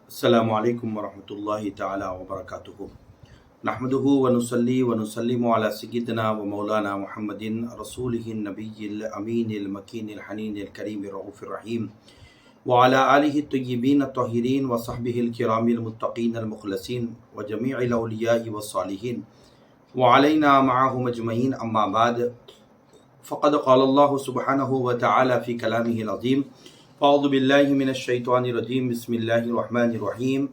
السلام علیکم ورحمۃ اللہ تعالی وبرکاتہ نحمدہ ونصلی ونسلم علی سیدنا و مولانا محمد رسولہ النبی الامین المکین الحنین الکریم الرؤوف الرحیم وعلی آلہ الطیبین الطاہرین وصحبہ الکرام المتقین المخلصین وجمیع الاولیاء والصالحین وعلینا معهم اجمعین اما بعد فقد قال اللہ سبحانہ وتعالی فی کلامہ العظیم اعوذ باللہ من الشیطان الرجیم بسم اللہ الرحمن الرحیم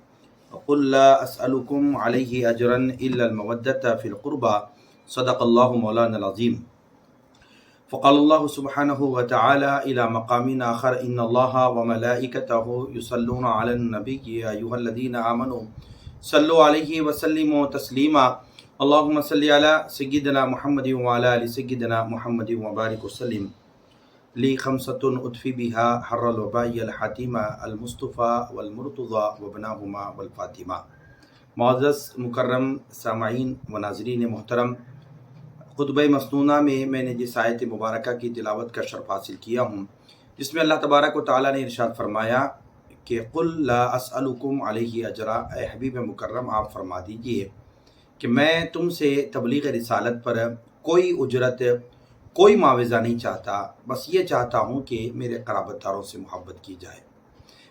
قل لا اسألکم علیہ اجرا الا المودۃ فی القربى صدق اللہ مولانا العظیم فقال اللہ سبحانہ وتعالی الی مقام آخر ان اللہ وملائکتہ یصلون علی النبی یا ایھا الذین آمنوا صلوا علیہ وسلموا تسلیما اللہم صل علی سیدنا محمد وعلی آل سیدنا محمد وبارک وسلم لی خمسۃ اطفی بہا حر الوباء الحاتمہ المصطفیٰ والمرتضیٰ وابناہما والفاطمہ۔ معزز مکرم سامعین و ناظرین محترم، خطبہ مسنونہ میں نے جس آیت مبارکہ کی تلاوت کا شرف حاصل کیا ہوں، جس میں اللہ تبارک و تعالیٰ نے ارشاد فرمایا کہ قل لا اسألکم علیہ اجرا، اے حبیب مکرم آپ فرما دیجئے کہ میں تم سے تبلیغ رسالت پر کوئی اجرت کوئی معاوضہ نہیں چاہتا، بس یہ چاہتا ہوں کہ میرے قرابت داروں سے محبت کی جائے۔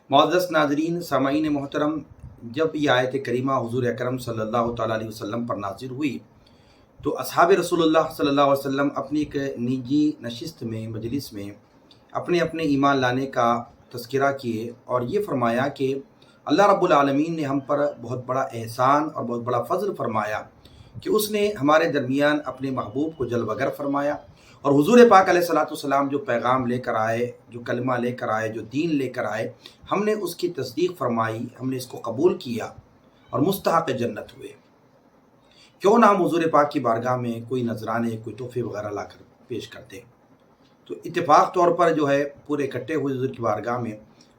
معزز ناظرین سامعین محترم، جب یہ آیت کریمہ حضور اکرم صلی اللہ تعالیٰ علیہ وسلم پر نازل ہوئی تو اصحاب رسول اللہ صلی اللہ علیہ وسلم اپنی ایک نجی نشست میں مجلس میں اپنے ایمان لانے کا تذکرہ کیے اور یہ فرمایا کہ اللہ رب العالمین نے ہم پر بہت بڑا احسان اور بہت بڑا فضل فرمایا کہ اس نے ہمارے درمیان اپنے محبوب کو جلوہ گر فرمایا، اور حضور پاک علیہ السلام جو پیغام لے کر آئے، جو کلمہ لے کر آئے، جو دین لے کر آئے، ہم نے اس کی تصدیق فرمائی، ہم نے اس کو قبول کیا اور مستحق جنت ہوئے۔ کیوں نہ ہم حضور پاک کی بارگاہ میں کوئی نذرانے، کوئی تحفے وغیرہ لا کر پیش کرتے؟ تو اتفاق طور پر جو ہے پورے اکٹھے ہوئے حضور کی بارگاہ میں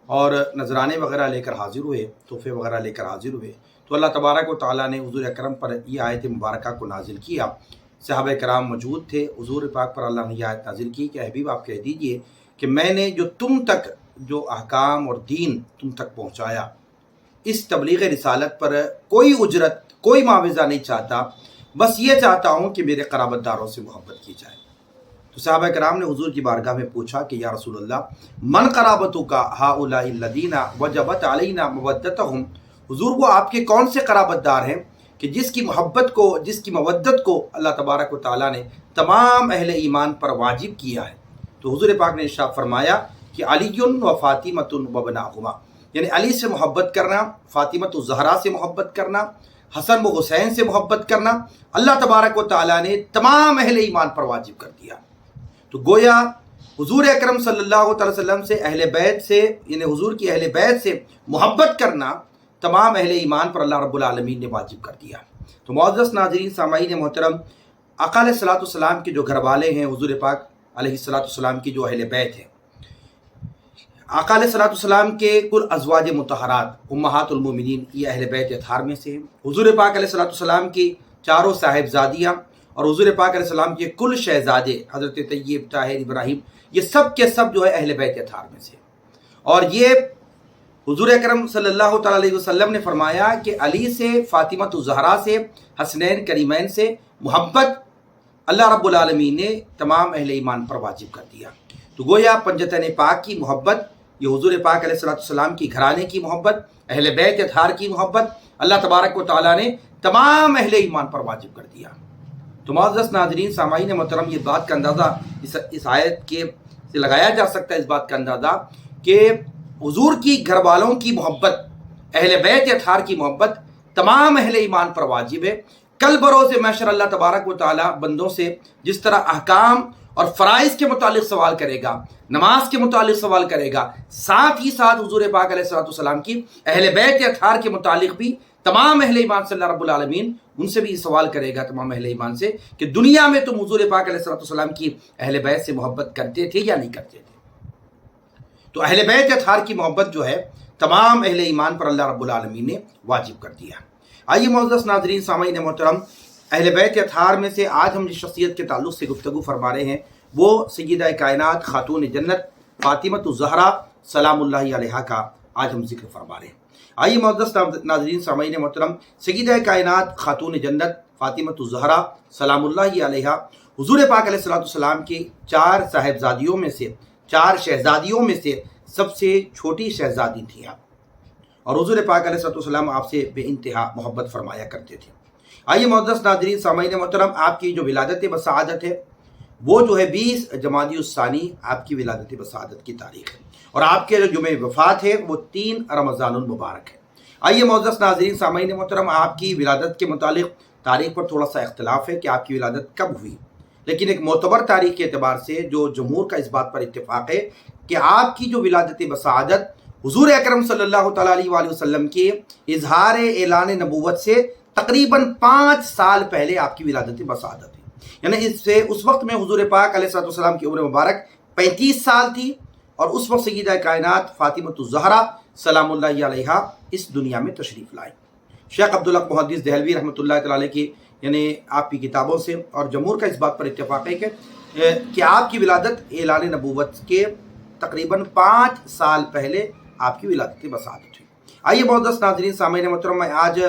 اور نذرانے وغیرہ لے کر حاضر ہوئے، تحفے وغیرہ لے کر حاضر ہوئے، تو اللہ تبارک و تعالیٰ نے حضور اکرم پر یہ آیت مبارکہ کو نازل کیا۔ صحابہ کرام موجود تھے، حضور پاک پر اللہ نے یہ آیت نازل کی کہ حبیب آپ کہہ دیجئے کہ میں نے جو تم تک جو احکام اور دین تم تک پہنچایا، اس تبلیغ رسالت پر کوئی اجرت کوئی معاوضہ نہیں چاہتا، بس یہ چاہتا ہوں کہ میرے قرابت داروں سے محبت کی جائے۔ تو صحابہ کرام نے حضور کی بارگاہ میں پوچھا کہ یا رسول اللہ من قرابتک ہؤلاء الذین وجبت علینا مودتہم، حضور وہ آپ کے کون سے قرابت دار ہیں کہ جس کی محبت کو، جس کی مودت کو اللہ تبارک و تعالیٰ نے تمام اہل ایمان پر واجب کیا ہے؟ تو حضور پاک نے ارشاد فرمایا کہ علی و فاطمۃ وابناہما، یعنی علی سے محبت کرنا، فاطمۃ الزہرا سے محبت کرنا، حسن و حسین سے محبت کرنا اللہ تبارک و تعالیٰ نے تمام اہل ایمان پر واجب کر دیا۔ تو گویا حضور اکرم صلی اللہ تعالی وسلم سے، اہل بیت سے، یعنی حضور کی اہل بیت سے محبت کرنا تمام اہل ایمان پر اللہ رب العالمین نے واجب کر دیا۔ تو معزز ناظرین سامعین محترم، آقا علیہ الصلوۃ والسلام کے جو گھر والے ہیں، حضور پاک علیہ الصلوۃ والسلام کی جو اہل بیت ہیں، آقا علیہ الصلوۃ والسلام کے کل ازواج مطہرات امہات المومنین یہ اہل بیت اطہار میں سے ہیں۔ حضور پاک علیہ الصلوۃ والسلام کی چاروں صاحبزادیاں اور حضور پاک علیہ السلام کے کل شہزادے حضرت طیب، طاہر، ابراہیم، یہ سب کے سب جو ہے اہل بیت اطہار میں سے۔ اور یہ حضور اکرم صلی اللہ تعالیٰ علیہ وسلم نے فرمایا کہ علی سے، فاطمۃ الزہرا سے، حسنین کریمین سے محبت اللہ رب العالمین نے تمام اہل ایمان پر واجب کر دیا۔ تو گویا پنجتین پاک کی محبت، یہ حضور پاک علیہ السلام کی گھرانے کی محبت، اہل بیت اطہار کی محبت اللہ تبارک و تعالیٰ نے تمام اہل ایمان پر واجب کر دیا۔ تو معزز ناظرین سامعین محترم، یہ بات کا اندازہ اس آیت کے سے لگایا جا سکتا ہے، اس بات کا اندازہ کہ حضور کی گھر والوں کی محبت، اہل بیت اطہار کی محبت تمام اہل ایمان پر واجب ہے۔ کل بروز محشر اللہ تبارک و تعالیٰ بندوں سے جس طرح احکام اور فرائض کے متعلق سوال کرے گا، نماز کے متعلق سوال کرے گا، ساتھ ہی ساتھ حضور پاک علیہ السلام کی اہل بیت اطہار کے متعلق بھی تمام اہل ایمان سے اللہ رب العالمین ان سے بھی سوال کرے گا، تمام اہل ایمان سے، کہ دنیا میں تم حضور پاک علیہ السلام کی اہل بیت سے محبت کرتے تھے یا نہیں کرتے تھے؟ تو اہل بیت اطہار کی محبت جو ہے تمام اہل ایمان پر اللہ رب العالمین نے واجب کر دیا۔ آئیے معزز ناظرین سامعین محترم، اہل بیت اطہار میں سے آج ہم جس شخصیت کے تعلق سے گفتگو فرما رہے ہیں وہ سیدہ کائنات خاتون جنت فاطمۃ الزہرا سلام اللہ علیہا کا آج ہم ذکر فرما رہے ہیں۔ آئیے معزز ناظرین سامعین محترم، سیدہ کائنات خاتون جنت فاطمۃ الزہرا سلام اللہ علیہا حضور پاک علیہ السلام کی 4 صاحبزادیوں میں سے 4 شہزادیوں میں سے سب سے چھوٹی شہزادی تھی آپ، اور حضور پاک علیہ السلام آپ سے بے انتہا محبت فرمایا کرتے تھے۔ آئیے معزز ناظرین سامعین محترم، آپ کی جو ولادت بسعادت ہے وہ جو ہے 20 جمادی الثانی آپ کی ولادت بسعادت کی تاریخ ہے، اور آپ کے جو جمعہ وفات ہے وہ 3 رمضان المبارک ہے۔ آئیے معزز ناظرین سامعین محترم، آپ کی ولادت کے متعلق تاریخ پر تھوڑا سا اختلاف ہے کہ آپ کی ولادت کب ہوئی، لیکن ایک معتبر تاریخ کے اعتبار سے جو جمہور کا اس بات پر اتفاق ہے کہ آپ کی جو ولادت بسعادت حضور اکرم صلی اللہ تعالیٰ علیہ وآلہ وسلم کے اظہار اعلان نبوت سے تقریباً 5 سال پہلے آپ کی ولادت بسعادت ہے، یعنی اس وقت میں حضور پاک علیہ السلام کی عمر مبارک 35 سال تھی، اور اس وقت سیدہ کائنات فاطمۃ الزہرا سلام اللہ علیہا اس دنیا میں تشریف لائے۔ شیخ عبدالحق محدث دہلوی رحمۃ اللہ تعالیٰ علیہ کی یعنی آپ کی کتابوں سے اور جمہور کا اس بات پر اتفاق ہے کہ آپ کی ولادت اعلان نبوت کے تقریباً 5 سال پہلے آپ کی ولادت بسعادت ہوئی۔ آئیے معزز ناظرین سامعین محترم، میں آج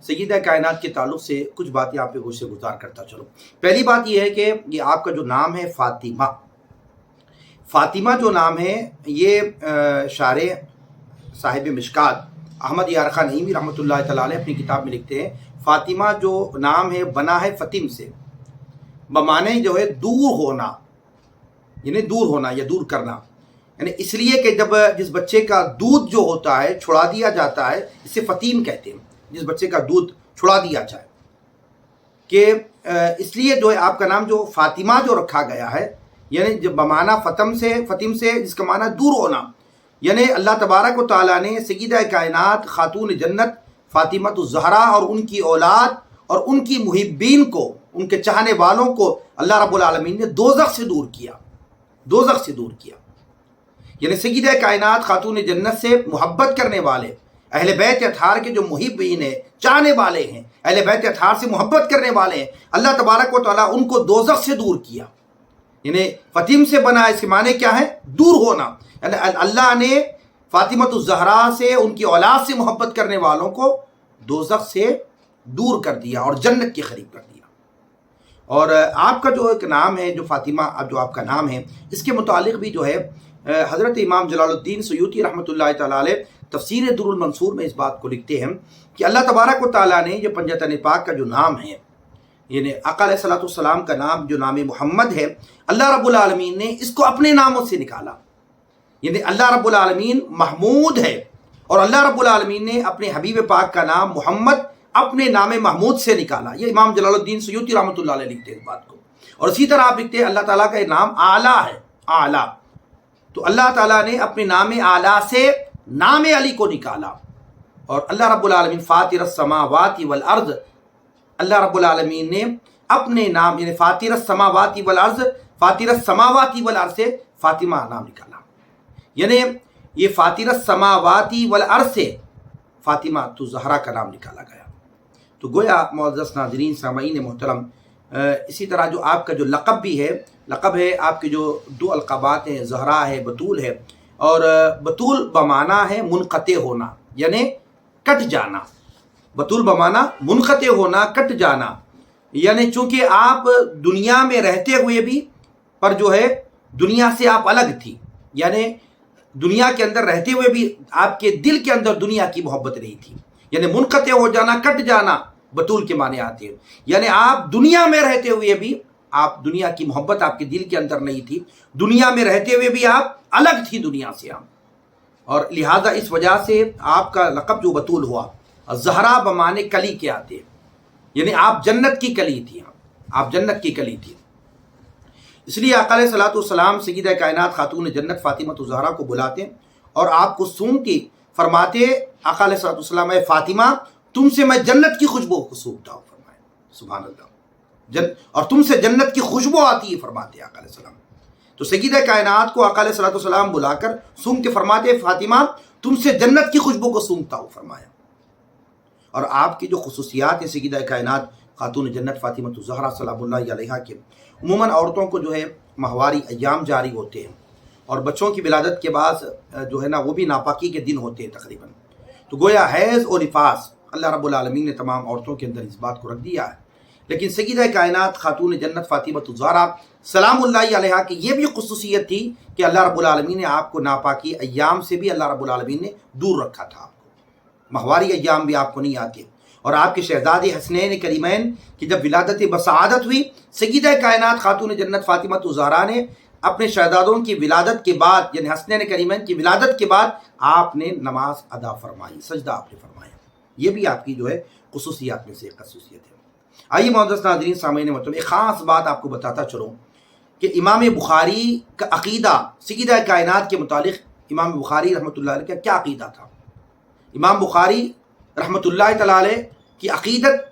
سیدہ کائنات کے تعلق سے کچھ باتیں آپ کے گوشے گزار کرتا چلوں۔ پہلی بات یہ ہے کہ یہ آپ کا جو نام ہے فاطمہ جو نام ہے، یہ شارح صاحب مشکات احمد یار خان نعیمی رحمۃ اللہ تعالیٰ علیہ اپنی کتاب میں لکھتے ہیں فاطمہ جو نام ہے بنا ہے فتم سے، بمانے جو ہے دور ہونا، یعنی دور ہونا یا دور کرنا، یعنی اس لیے کہ جب جس بچے کا دودھ جو ہوتا ہے چھڑا دیا جاتا ہے، اسے فتیم کہتے ہیں، جس بچے کا دودھ چھڑا دیا جائے، کہ اس لیے جو ہے آپ کا نام جو فاطمہ جو رکھا گیا ہے، یعنی جب بمانا فتم سے جس کا معنی دور ہونا، یعنی اللہ تبارک و تعالیٰ نے سیدہ کائنات خاتون جنت فاطمۃ الزہرا اور ان کی اولاد اور ان کی محبین کو، ان کے چاہنے والوں کو اللہ رب العالمین نے دوزخ سے دور کیا، یعنی سیدہ کائنات خاتون جنت سے محبت کرنے والے اہل بیت اطہار کے جو محبین ہیں، چاہنے والے ہیں، اہل بیت اطہار سے محبت کرنے والے ہیں، اللہ تبارک و تعالیٰ ان کو دوزخ سے دور کیا، یعنی فتیم سے بنا، اس کے معنی کیا ہے؟ دور ہونا، یعنی اللہ نے فاطمۃ الزہرا سے، ان کی اولاد سے محبت کرنے والوں کو دوزخ سے دور کر دیا اور جنت کے قریب کر دیا۔ اور آپ کا جو ایک نام ہے جو فاطمہ، اب جو آپ کا نام ہے، اس کے متعلق بھی جو ہے حضرت امام جلال الدین سیوطی رحمۃ اللہ تعالیٰ علیہ تفسیر در المنصور میں اس بات کو لکھتے ہیں کہ اللہ تبارک و تعالیٰ نے یہ پنجتن پاک کا جو نام ہے، یعنی آقا علیہ الصلوۃ والسلام کا نام جو نام محمد ہے، اللہ رب العالمین نے اس کو اپنے ناموں سے نکالا، یعنی اللہ رب العالمین محمود ہے، اور اللہ رب العالمین نے اپنے حبیب پاک کا نام محمد اپنے نام محمود سے نکالا۔ یہ امام جلال الدین سیوطی رحمۃ اللہ علیہ لکھتے ہیں اس بات کو۔ اور اسی طرح آپ لکھتے ہیں اللہ تعالیٰ کا نام اعلیٰ ہے، اعلیٰ، تو اللہ تعالیٰ نے اپنے نام اعلیٰ سے نام علی کو نکالا۔ اور اللہ رب العالمین فاطر السماوات والارض، اللہ رب العالمین نے اپنے نام یعنی فاطر السماوات والارض سے فاطمہ نام نکالا، یعنی یہ فاطر السماوات والارض سے فاطمہ تو زہرا کا نام نکالا گیا۔ تو گویا معزز ناظرین سامعین محترم، اسی طرح جو آپ کا جو لقب بھی ہے، لقب ہے آپ کے جو 2 القابات ہیں، زہرا ہے، بطول ہے، اور بطول بمانا ہے منقطع ہونا، یعنی کٹ جانا، بطول بمانا منقطع ہونا، کٹ جانا، یعنی چونکہ آپ دنیا میں رہتے ہوئے بھی پر جو ہے دنیا سے آپ الگ تھی، یعنی دنیا کے اندر رہتے ہوئے بھی آپ کے دل کے اندر دنیا کی محبت نہیں تھی، یعنی منقطع ہو جانا، کٹ جانا بطول کے معنی آتے ہیں، یعنی آپ دنیا میں رہتے ہوئے بھی آپ دنیا کی محبت آپ کے دل کے اندر نہیں تھی، دنیا میں رہتے ہوئے بھی آپ الگ تھی دنیا سے آپ، اور لہٰذا اس وجہ سے آپ کا لقب جو بطول ہوا۔ زہرا بمانے کلی کے آتے ہیں، یعنی آپ جنت کی کلی تھی، آپ جنت کی کلی تھی، اس لیے آقا علیہ الصلوۃ والسلام سیدہ کائنات خاتون جنت فاطمۃ الزہرا کو بلاتے اور آپ کو سونگ کے فرماتے آقا علیہ الصلوۃ والسلام، اے فاطمہ تم سے میں جنت کی خوشبو کو سونگتا ہوں، فرمایا سبحان اللہ، اور تم سے جنت کی خوشبو آتی ہے، فرماتے آقا علیہ السلام۔ تو سیدہ کائنات کو آقا علیہ الصلوۃ والسلام بلا کر سونگ کے فرماتے فاطمہ تم سے جنت کی خوشبو کو سونگتا ہوں، فرمایا۔ اور آپ کی جو خصوصیات ہیں سیدہ کائنات خاتون جنت فاطمۃ الزہرا سلام اللہ علیہا کے، عموماً عورتوں کو جو ہے ماہواری ایام جاری ہوتے ہیں، اور بچوں کی ولادت کے بعد جو ہے نا وہ بھی ناپاکی کے دن ہوتے ہیں تقریباً. تو گویا حیض اور نفاس اللہ رب العالمین نے تمام عورتوں کے اندر اس بات کو رکھ دیا ہے. لیکن سیدہ کائنات خاتون جنت فاطمہ الزہرا سلام اللہ علیہا کی یہ بھی خصوصیت تھی کہ اللہ رب العالمین نے آپ کو ناپاکی ایام سے بھی اللہ رب العالمین نے دور رکھا تھا. آپ کو ماہواری ایام بھی آپ کو نہیں آتے. اور آپ کے شہزادے حسنین کریمین کی جب ولادت بسعادت ہوئی، سیدہ کائنات خاتون جنت فاطمہ الزہرا نے اپنے شہزادوں کی ولادت کے بعد یعنی حسنین کریمین کی ولادت کے بعد آپ نے نماز ادا فرمائی، سجدہ آپ نے فرمایا. یہ بھی آپ کی جو ہے خصوصیات میں سے ایک خصوصیت ہے. آئیے معزز ناظرین سامعین محترم، ایک خاص بات آپ کو بتاتا چلوں کہ امام بخاری کا عقیدہ سیدہ کائنات کے متعلق امام بخاری رحمۃ اللہ علیہ کا کیا عقیدہ تھا. امام بخاری رحمۃ اللہ تعالی علیہ کی عقیدت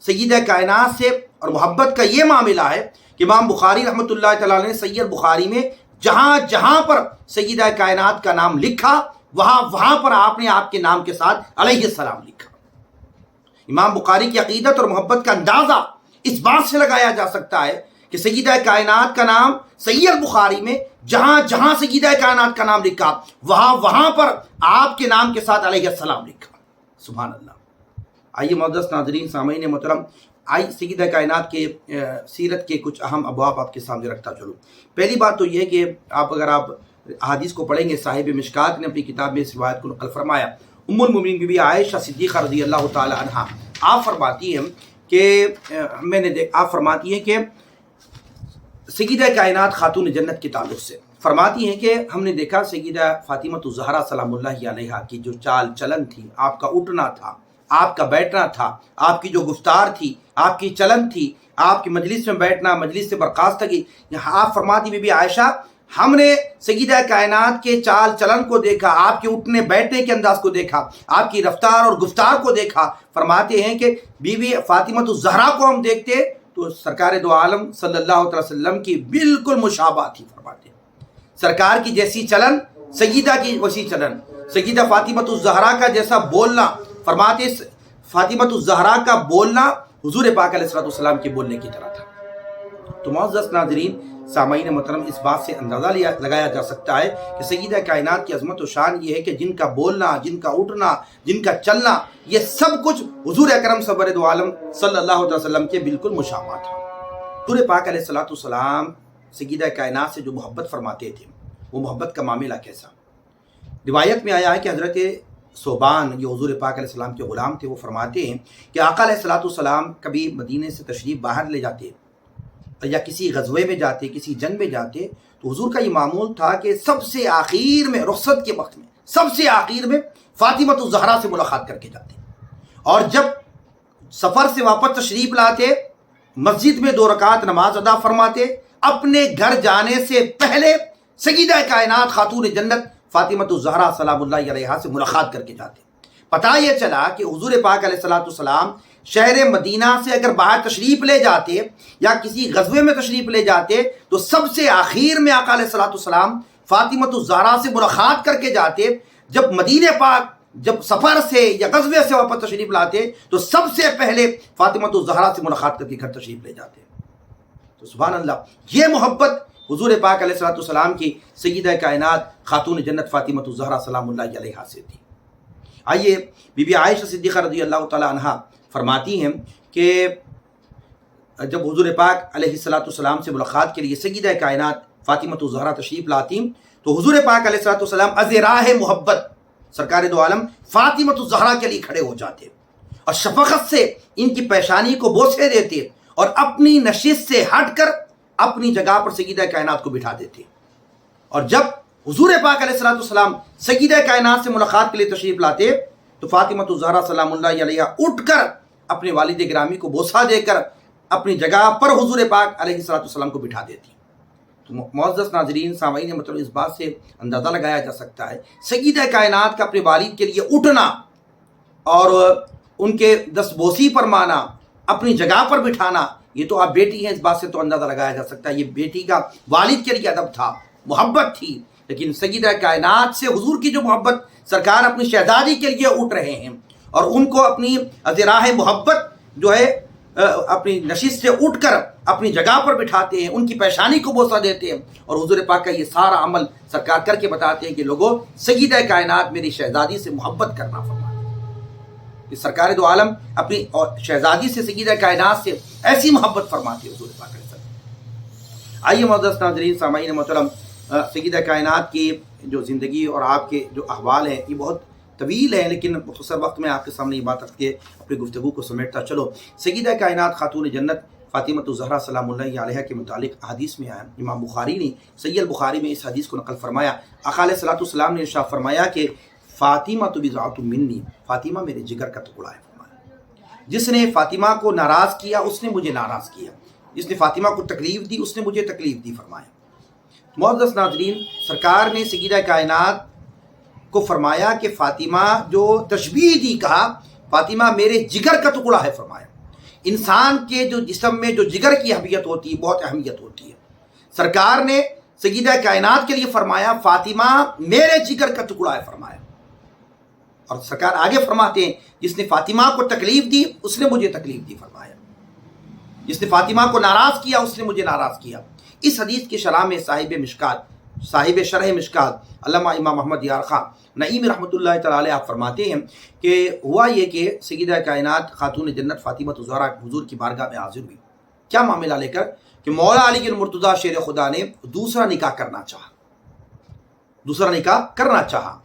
سیدہ کائنات سے اور محبت کا یہ معاملہ ہے کہ امام بخاری رحمۃ اللہ تعالی علیہ نے صحیح بخاری میں جہاں جہاں پر سیدہ کائنات کا نام لکھا وہاں پر آپ نے آپ کے نام کے ساتھ علیہ السلام لکھا. امام بخاری کی عقیدت اور محبت کا اندازہ اس بات سے لگایا جا سکتا ہے کہ سیدہ کائنات کا نام صحیح البخاری میں جہاں جہاں سیدہ کائنات کا نام لکھا وہاں پر آپ کے نام کے ساتھ علیہ السلام لکھا. سبحان اللہ. آئیے معزز ناظرین سامعین محترم، سیدہ کائنات کے سیرت کے کچھ اہم ابواب آپ کے سامنے رکھتا چلوں. پہلی بات تو یہ کہ اگر آپ احادیث کو پڑھیں گے، صاحب مشکات نے اپنی کتاب میں اس روایت کو نقل فرمایا. ام المومنین بی بی عائشہ صدیقہ رضی اللہ تعالی عنہا آپ فرماتی ہیں کہ سیدہ کائنات خاتون جنت کے تعلق سے فرماتی ہیں کہ ہم نے دیکھا سیدہ فاطمہ الزہرا سلام اللہ علیہا کی جو چال چلن تھی، آپ کا اٹھنا تھا، آپ کا بیٹھنا تھا، آپ کی جو گفتار تھی، آپ کی چلن تھی، آپ کی مجلس میں بیٹھنا، مجلس سے برخاستگی. آپ فرماتی بی بی عائشہ ہم نے سیدہ کائنات کے چال چلن کو دیکھا، آپ کے اٹھنے بیٹھنے کے انداز کو دیکھا، آپ کی رفتار اور گفتار کو دیکھا. فرماتے ہیں کہ بی بی فاطمہ الزہرا کو ہم دیکھتے تو سرکار دو عالم صلی اللہ علیہ وسلم کی بالکل مشابہ تھی. فرماتے ہیں سرکار کی جیسی چلن سیدہ کی ویسی چلن، سیدہ فاطمہ الزہرا کا جیسا بولنا، فرماتے فاطمہ الزہرا کا بولنا حضور پاک علیہ السلام کے بولنے کی طرح تھا. تو معزز ناظرین سامعین محترم، اس بات سے اندازہ لگایا جا سکتا ہے کہ سیدہ کائنات کی عظمت و شان یہ ہے کہ جن کا بولنا، جن کا اٹھنا، جن کا چلنا، یہ سب کچھ حضور اکرم سرور دو عالم صلی اللہ علیہ وسلم کے بالکل مشابہ تھا. حضور پاک علیہ السلام سیدہ کائنات سے جو محبت فرماتے تھے وہ محبت کا معاملہ کیسا؟ روایت میں آیا ہے کہ حضرت صوبان یہ حضور پاک علیہ السلام کے غلام تھے، وہ فرماتے ہیں کہ آقا علیہ السلام کبھی مدینے سے تشریف باہر لے جاتے یا کسی غزوے میں جاتے، کسی جنگ میں جاتے، تو حضور کا یہ معمول تھا کہ سب سے آخر میں رخصت کے وقت میں سب سے آخر میں فاطمہ الزہرا سے ملاقات کر کے جاتے. اور جب سفر سے واپس تشریف لاتے مسجد میں 2 رکعت نماز ادا فرماتے، اپنے گھر جانے سے پہلے سیدہ کائنات خاتون جنت فاطمہ الزہرا سلام اللہ علیہا سے ملاقات کر کے جاتے. پتہ یہ چلا کہ حضور پاک علیہ السلام شہر مدینہ سے اگر باہر تشریف لے جاتے یا کسی غزوے میں تشریف لے جاتے تو سب سے آخر میں آقا علیہ السلام فاطمہ الزہرا سے ملاقات کر کے جاتے. جب مدینہ پاک جب سفر سے یا غزوے سے واپس تشریف لاتے تو سب سے پہلے فاطمہ الزہرا سے ملاقات کر کے گھر تشریف لے جاتے. تو سبحان اللہ، یہ محبت حضور پاک علیہ السلام کی سیدہ کائنات خاتون جنت فاطمہ الزہرا سلام اللہ علیہا سے تھی. آئیے بی بی عائشہ صدیقہ رضی اللہ تعالی عنہا فرماتی ہیں کہ جب حضور پاک علیہ السلام سے ملاقات کے لیے سیدہ کائنات فاطمہ الزہرا تشریف لاتی تو حضور پاک علیہ السلام از راہ محبت سرکار دو عالم فاطمہ الزہرا کے لیے کھڑے ہو جاتے اور شفقت سے ان کی پیشانی کو بوسے دیتے اور اپنی نشست سے ہٹ کر اپنی جگہ پر سیدہ کائنات کو بٹھا دیتے. اور جب حضور پاک علیہ السلام سیدہ کائنات سے ملاقات کے لیے تشریف لاتے تو فاطمہ الزہرا سلام اللہ علیہا اٹھ کر اپنے والد گرامی کو بوسہ دے کر اپنی جگہ پر حضور پاک علیہ السلام کو بٹھا دیتی. تو معزز ناظرین سامعین مطلب اس بات سے اندازہ لگایا جا سکتا ہے سیدہ کائنات کا اپنے والد کے لیے اٹھنا اور ان کے دستبوسی فرمانا، اپنی جگہ پر بٹھانا. یہ تو آپ بیٹی ہیں، اس بات سے تو اندازہ لگایا جا سکتا ہے یہ بیٹی کا والد کے لیے ادب تھا، محبت تھی. لیکن سیدہ کائنات سے حضور کی جو محبت، سرکار اپنی شہزادی کے لیے اٹھ رہے ہیں اور ان کو اپنی راہ محبت جو ہے اپنی نشست سے اٹھ کر اپنی جگہ پر بٹھاتے ہیں، ان کی پیشانی کو بوسہ دیتے ہیں، اور حضور پاک کا یہ سارا عمل سرکار کر کے بتاتے ہیں کہ لوگوں، سیدہ کائنات میری شہزادی سے محبت کرنا فرماتے ہیں کہ سرکار دو عالم اپنی شہزادی سے، سیدہ کائنات سے ایسی محبت فرماتے ہیں حضور پاک علیہ السلام۔ آئیے معزز ناظرین سامعین محترم، سیدہ کائنات کی جو زندگی اور آپ کے جو احوال ہیں یہ بہت طویل ہے، لیکن مختصر وقت میں آپ کے سامنے یہ بات رکھ کے اپنی گفتگو کو سمیٹتا چلو۔ سیدہ کائنات خاتون جنت فاطمہ الزہرا سلام اللہ علیہا کے متعلق حدیث میں آیا، امام بخاری نے صحیح البخاری میں اس حدیث کو نقل فرمایا۔ آقا علیہ الصلوۃ والسلام نے ارشاد فرمایا کہ فاطمہ بضعۃ منی، فاطمہ میرے جگر کا ٹکڑا ہے فرمایا۔ جس نے فاطمہ کو ناراض کیا اس نے مجھے ناراض کیا، جس نے فاطمہ کو تکلیف دی اس نے مجھے تکلیف دی فرمایا۔ معزز ناظرین، سرکار نے سیدہ کائنات کو فرمایا کہ فاطمہ جو تشبیہ دی، کہا فاطمہ میرے جگر کا ٹکڑا ہے فرمایا۔ انسان کے جو جسم میں جو جگر کی اہمیت ہوتی ہے بہت اہمیت ہوتی ہے، سرکار نے سیدہ کائنات کے لیے فرمایا فاطمہ میرے جگر کا ٹکڑا ہے فرمایا۔ اور سرکار آگے فرماتے ہیں جس نے فاطمہ کو تکلیف دی اس نے مجھے تکلیف دی فرمایا، جس نے فاطمہ کو ناراض کیا اس نے مجھے ناراض کیا۔ اس حدیث کی شرح میں صاحب شرح مشکات علامہ امام محمد یار خان نعیم رحمۃ اللہ تعالی علیہ آپ فرماتے ہیں کہ ہوا یہ کہ سیدہ کائنات خاتون جنت فاطمہ الزہرا حضور کی بارگاہ میں حاضر ہوئی، کیا معاملہ لے کر کہ مولا علی المرتضیٰ شیر خدا نے دوسرا نکاح کرنا چاہا۔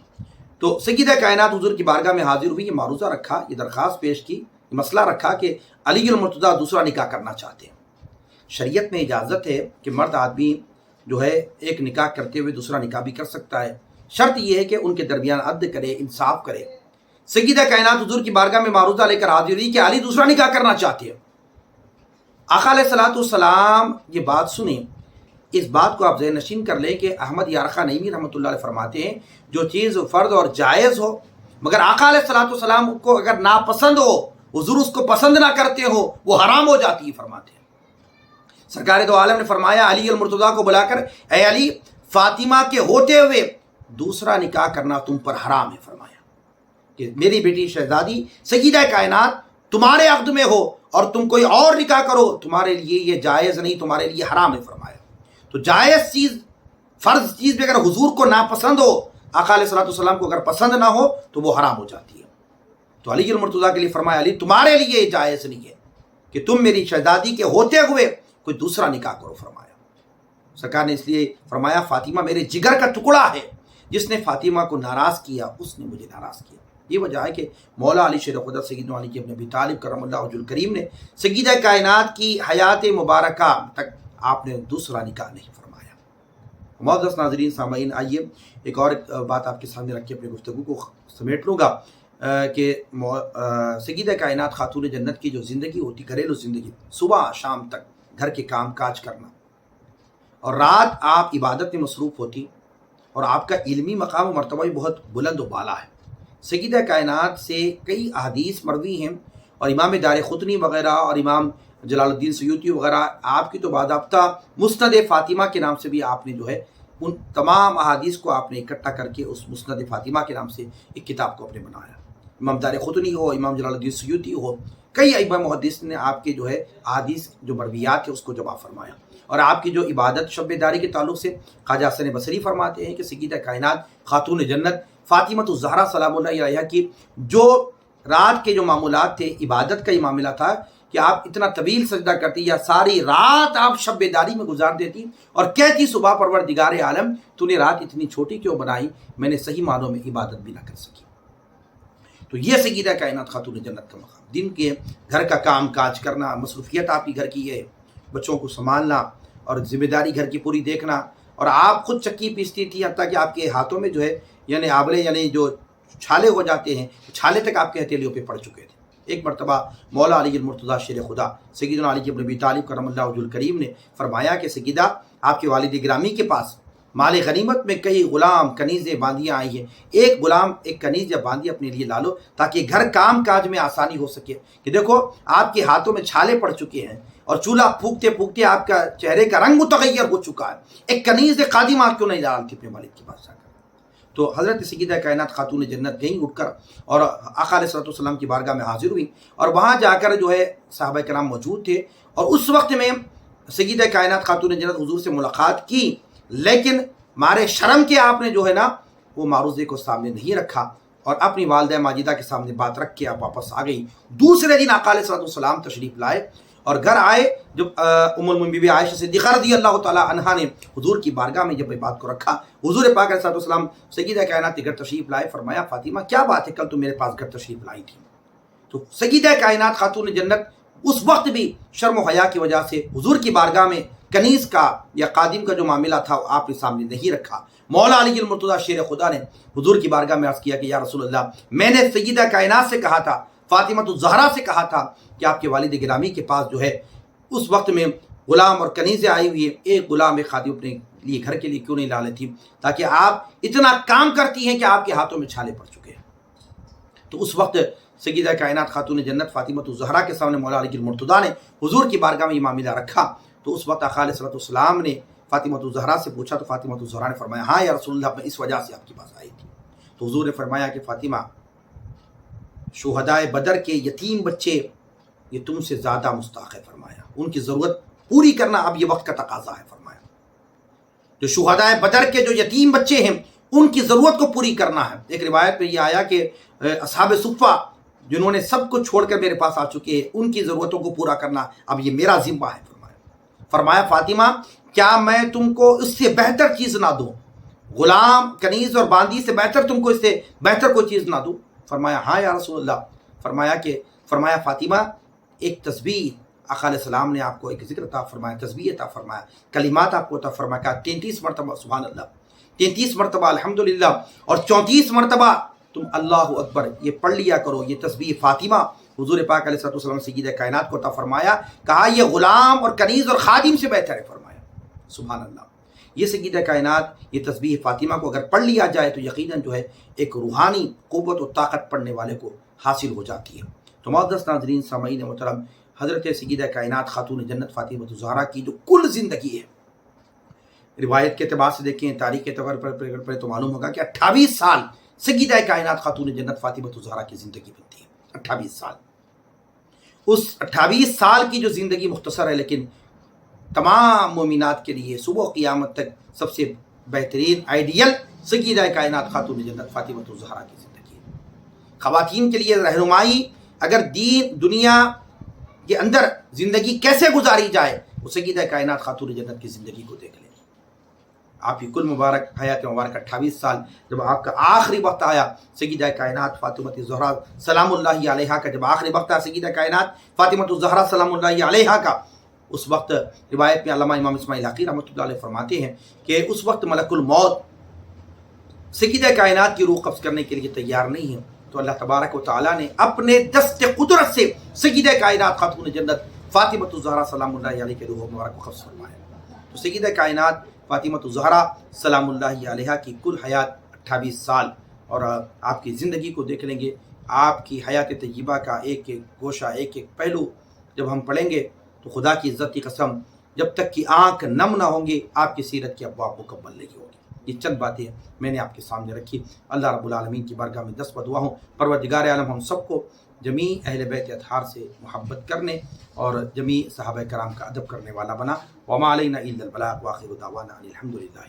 تو سیدہ کائنات حضور کی بارگاہ میں حاضر ہوئی، یہ معروضہ رکھا، یہ درخواست پیش کی، یہ مسئلہ رکھا کہ علی المرتضیٰ دوسرا نکاح کرنا چاہتے ہیں۔ شریعت میں اجازت ہے کہ مرد آدمی جو ہے ایک نکاح کرتے ہوئے دوسرا نکاح بھی کر سکتا ہے، شرط یہ ہے کہ ان کے درمیان عدل کرے، انصاف کرے۔ سیدہ کائنات حضور کی بارگاہ میں معروضہ لے کر حاضر ہوئی کہ علی دوسرا نکاح کرنا چاہتے ہیں۔ آقا علیہ الصلوۃ والسلام یہ بات سنیں، اس بات کو آپ ذہن نشین کر لیں کہ احمد یارخان نعیمی رحمۃ اللہ علیہ فرماتے ہیں جو چیز فرض اور جائز ہو مگر آقا علیہ الصلوۃ والسلام کو اگر ناپسند ہو، حضور اس کو پسند نہ کرتے ہو، وہ حرام ہو جاتی ہے فرماتے ہیں۔ سرکار دو عالم نے فرمایا علی المرتضیٰ کو بلا کر، اے علی، فاطمہ کے ہوتے ہوئے دوسرا نکاح کرنا تم پر حرام ہے فرمایا کہ میری بیٹی شہزادی سیدہ کائنات تمہارے عقد میں ہو اور تم کوئی اور نکاح کرو، تمہارے لیے یہ جائز نہیں، تمہارے لیے حرام ہے فرمایا۔ تو جائز چیز، فرض چیز بھی اگر حضور کو ناپسند ہو، آقا علیہ الصلوۃ والسلام کو اگر پسند نہ ہو تو وہ حرام ہو جاتی ہے۔ تو علی المرتضیٰ کے لیے فرمایا علی تمہارے لیے یہ جائز نہیں ہے کہ تم میری شہزادی کے ہوتے ہوئے کوئی دوسرا نکاح کرو فرمایا۔ سرکار نے اس لیے فرمایا فاطمہ میرے جگر کا ٹکڑا ہے، جس نے فاطمہ کو ناراض کیا اس نے مجھے ناراض کیا۔ یہ وجہ ہے کہ مولا علی شیر خدا سیدنا علی ابن ابی طالب کرم اللہ وجہ الکریم نے سیدہ کائنات کی حیات مبارکہ تک آپ نے دوسرا نکاح نہیں فرمایا۔ معزز ناظرین سامعین، آئیے ایک اور بات آپ کے سامنے رکھ کے اپنی گفتگو کو سمیٹ لوں گا کہ سیدہ کائنات خاتون جنت کی جو زندگی ہوتی، گھریلو زندگی، صبح شام تک گھر کے کام کاج کرنا اور رات آپ عبادت میں مصروف ہوتی، اور آپ کا علمی مقام و مرتبہ بھی بہت بلند و بالا ہے۔ سیدہ کائنات سے کئی احادیث مروی ہیں، اور امام دار قطنی وغیرہ اور امام جلال الدین سیوطی وغیرہ آپ کی تو باضابطہ مسند فاطمہ کے نام سے بھی آپ نے جو ہے ان تمام احادیث کو آپ نے اکٹھا کر کے اس مسند فاطمہ کے نام سے ایک کتاب کو آپ نے بنایا۔ امام دار قطنی ہو، امام جلال الدین سیوطی ہو، کئی ائمہ محدث نے آپ کے جو ہے احادیث جو مرویات ہے اس کو جمع فرمایا۔ اور آپ کی جو عبادت شب داری کے تعلق سے خواجہ حسن بصری فرماتے ہیں کہ سیدہ کائنات خاتون جنت فاطمہ الزہرا سلام اللہ علیہا کی جو رات کے جو معمولات تھے، عبادت کا یہ معاملہ تھا کہ آپ اتنا طویل سجدہ کرتی یا ساری رات آپ شب داری میں گزار دیتی اور کہتی صبح پروردگار عالم تو نے رات اتنی چھوٹی کیوں بنائی، میں نے صحیح معنوں میں عبادت بھی نہ کر سکی۔ تو یہ سیدہ کائنات خاتون جنت کا مقام، دن کے گھر کا کام کاج کرنا، مصروفیت آپ کی گھر کی ہے، بچوں کو سنبھالنا اور ذمہ داری گھر کی پوری دیکھنا، اور آپ خود چکی پیستی تھی حتیٰ کہ آپ کے ہاتھوں میں جو ہے یعنی آبلے یعنی جو چھالے ہو جاتے ہیں، چھالے تک آپ کے ہتھیلیوں پہ پڑ چکے تھے۔ ایک مرتبہ مولا علی المرتضیٰ شیر خدا سیدنا علی ابن ابی طالب کرم اللہ وجہ الکریم نے فرمایا کہ سیدہ آپ کے والد گرامی کے پاس مال غنیمت میں کئی غلام کنیزیں باندیاں آئی ہیں، ایک غلام ایک کنیز یا باندی اپنے لیے لا لو تاکہ گھر کام کاج میں آسانی ہو سکے، کہ دیکھو آپ کے ہاتھوں میں چھالے پڑ چکے ہیں اور چولہا پھونکتے پھونکتے آپ کا چہرے کا رنگ متغیر ہو چکا ہے، ایک کنیز خادمہ کیوں نہیں ڈالتی اپنے والد کے پاس جا کر۔ تو حضرت سیدہ کائنات خاتون جنت گئیں اٹھ کر اور آقا علیہ الصلوۃ والسلام کی بارگاہ میں حاضر ہوئی، اور وہاں جا کر جو ہے صحابہ کرام موجود تھے، اور اس وقت میں سیدہ کائنات خاتون جنت حضور سے ملاقات کی، لیکن مارے شرم کے آپ نے جو ہے نا وہ معروضے کو سامنے نہیں رکھا، اور اپنی والدہ ماجدہ کے سامنے بات رکھ کے آپ واپس آ گئی۔ دوسرے دن آقا علیہ الصلوۃ والسلام تشریف لائے اور گھر آئے، جب ام المؤمنین بی بی عائشہ صدیقہ رضی اللہ تعالیٰ عنہا نے حضور کی بارگاہ میں جب یہ بات کو رکھا، حضور پاک علیہ الصلوۃ والسلام سیدہ کائنات کے گھر تشریف لائے، فرمایا فاطمہ کیا بات ہے، کل تو میرے پاس گھر تشریف لائی تھی؟ تو سیدہ کائنات خاتون جنت اس وقت بھی شرم و حیا کی وجہ سے حضور کی بارگاہ میں کنیز کا یا خادم کا جو معاملہ تھا وہ آپ نے سامنے نہیں رکھا۔ مولا علی المرتضیٰ شیر خدا نے حضور کی بارگاہ میں عرض کیا کہ یا رسول اللہ، میں نے سیدہ کائنات سے کہا تھا، فاطمہ الزہرا سے کہا تھا کہ آپ کے والد گرامی کے پاس جو ہے اس وقت میں غلام اور کنیزیں آئی ہوئی ہیں، ایک غلام ایک خادم اپنے لیے گھر کے لیے کیوں نہیں لا لیتی، تاکہ آپ اتنا کام کرتی ہیں کہ آپ کے ہاتھوں میں چھالے پڑ چکے ہیں۔ تو اس وقت سیدہ کائنات خاتون جنت فاطمہ الزہرا کے سامنے مولا علی المرتضیٰ نے حضور کی بارگاہ میں یہ معاملہ رکھا، تو اس وقت آقا علیہ الصلوۃ والسلام نے فاطمہ الزہرا سے پوچھا، تو فاطمہ الزہرا نے فرمایا ہاں یا رسول اللہ، میں اس وجہ سے آپ کے پاس آئی تھی۔ تو حضور نے فرمایا کہ فاطمہ، شہدائے بدر کے یتیم بچے یہ تم سے زیادہ مستحق ہے، فرمایا ان کی ضرورت پوری کرنا اب یہ وقت کا تقاضا ہے، فرمایا جو شہدائے بدر کے جو یتیم بچے ہیں ان کی ضرورت کو پوری کرنا ہے۔ ایک روایت میں یہ آیا کہ اصحاب صفہ جنہوں نے سب کو چھوڑ کر میرے پاس آ چکے ہیں، ان کی ضرورتوں کو پورا کرنا اب یہ میرا ذمہ ہے، فرمایا فاطمہ کیا میں تم کو اس سے بہتر چیز نہ دوں، غلام کنیز اور باندی سے بہتر تم کو اس سے بہتر کوئی چیز نہ دوں؟ فرمایا ہاں یا رسول اللہ۔ فرمایا فاطمہ ایک تسبیح آقا علیہ السلام نے آپ کو ایک ذکر عطا فرمایا، تسبیح عطا فرمایا، کلمات آپ کو عطا فرمایا، 33 مرتبہ سبحان اللہ، 33 مرتبہ الحمدللہ، اور 34 مرتبہ تم اللہ اکبر یہ پڑھ لیا کرو۔ یہ تسبیح فاطمہ حضور پاک علیہ السلام سیدہ کائنات کو عطا فرمایا، کہا یہ غلام اور کنیز اور خادم سے بہتر ہے، فرمایا سبحان اللہ۔ یہ سیدہ کائنات یہ تسبیح فاطمہ کو اگر پڑھ لیا جائے تو یقیناً جو ہے ایک روحانی قوت و طاقت پڑھنے والے کو حاصل ہو جاتی ہے۔ تو معزز ناظرین سامعین محترم، حضرت سیدہ کائنات خاتون جنت فاطمہ الزہرا کی جو کل زندگی ہے، روایت کے اعتبار سے دیکھیں، تاریخ کے اعتبار پر تو معلوم ہوگا کہ 28 سال سیدہ کائنات خاتون جنت فاطمہ الزہرا کی زندگی بنتی ہے، 28 سال۔ اس 28 سال کی جو زندگی مختصر ہے، لیکن تمام مومنات کے لیے صبح قیامت تک سب سے بہترین آئیڈیل سیدہ کائنات خاتون جنت فاطمہ الزہرا کی زندگی ہے۔ خواتین کے لیے رہنمائی، اگر دین دنیا کے اندر زندگی کیسے گزاری جائے، وہ سیدہ کائنات خاتون جنت کی زندگی کو دیکھ لیں۔ آپ کی کل مبارک حیات مبارک 28 سال، جب آپ کا آخری وقت آیا سیدہ کائنات فاطمہ الزہرا سلام اللہ علیہا کا، جب آخری وقت آیا سیدہ کائنات فاطمہ الزہرا سلام اللہ علیہا کا، اس وقت روایت میں علامہ امام اسماعیل حقی رحمۃ اللہ علیہ فرماتے ہیں کہ اس وقت ملک الموت سیدہ کائنات کی روح قبض کرنے کے لیے تیار نہیں ہے، تو اللہ تبارک و تعالیٰ نے اپنے دست قدرت سے سیدہ کائنات خاتون جنت فاطمہ الزہرا سلام اللہ علیہ کے روح مبارک کو قبض فرمایا۔ تو سیدہ کائنات فاطمہ الزہرا سلام اللہ علیہ کی کل حیات 28 سال، اور آپ کی زندگی کو دیکھ لیں گے، آپ کی حیات طیبہ کا ایک ایک گوشہ، ایک ایک پہلو جب ہم پڑھیں گے تو خدا کی عزت کی قسم جب تک کہ آنکھ نم نہ ہوں گی آپ کی سیرت کی ابواب مکمل نہیں ہوگی۔ یہ چند باتیں میں نے آپ کے سامنے رکھی۔ اللہ رب العالمین کی بارگاہ میں دست بدعا ہوں، پروردگار عالم ہم سب کو جمیع اہل بیت اطہار سے محبت کرنے اور جمیع صحابہ کرام کا ادب کرنے والا بنا۔ وما علینا الا البلاغ، وآخر دعوانا الحمدللہ۔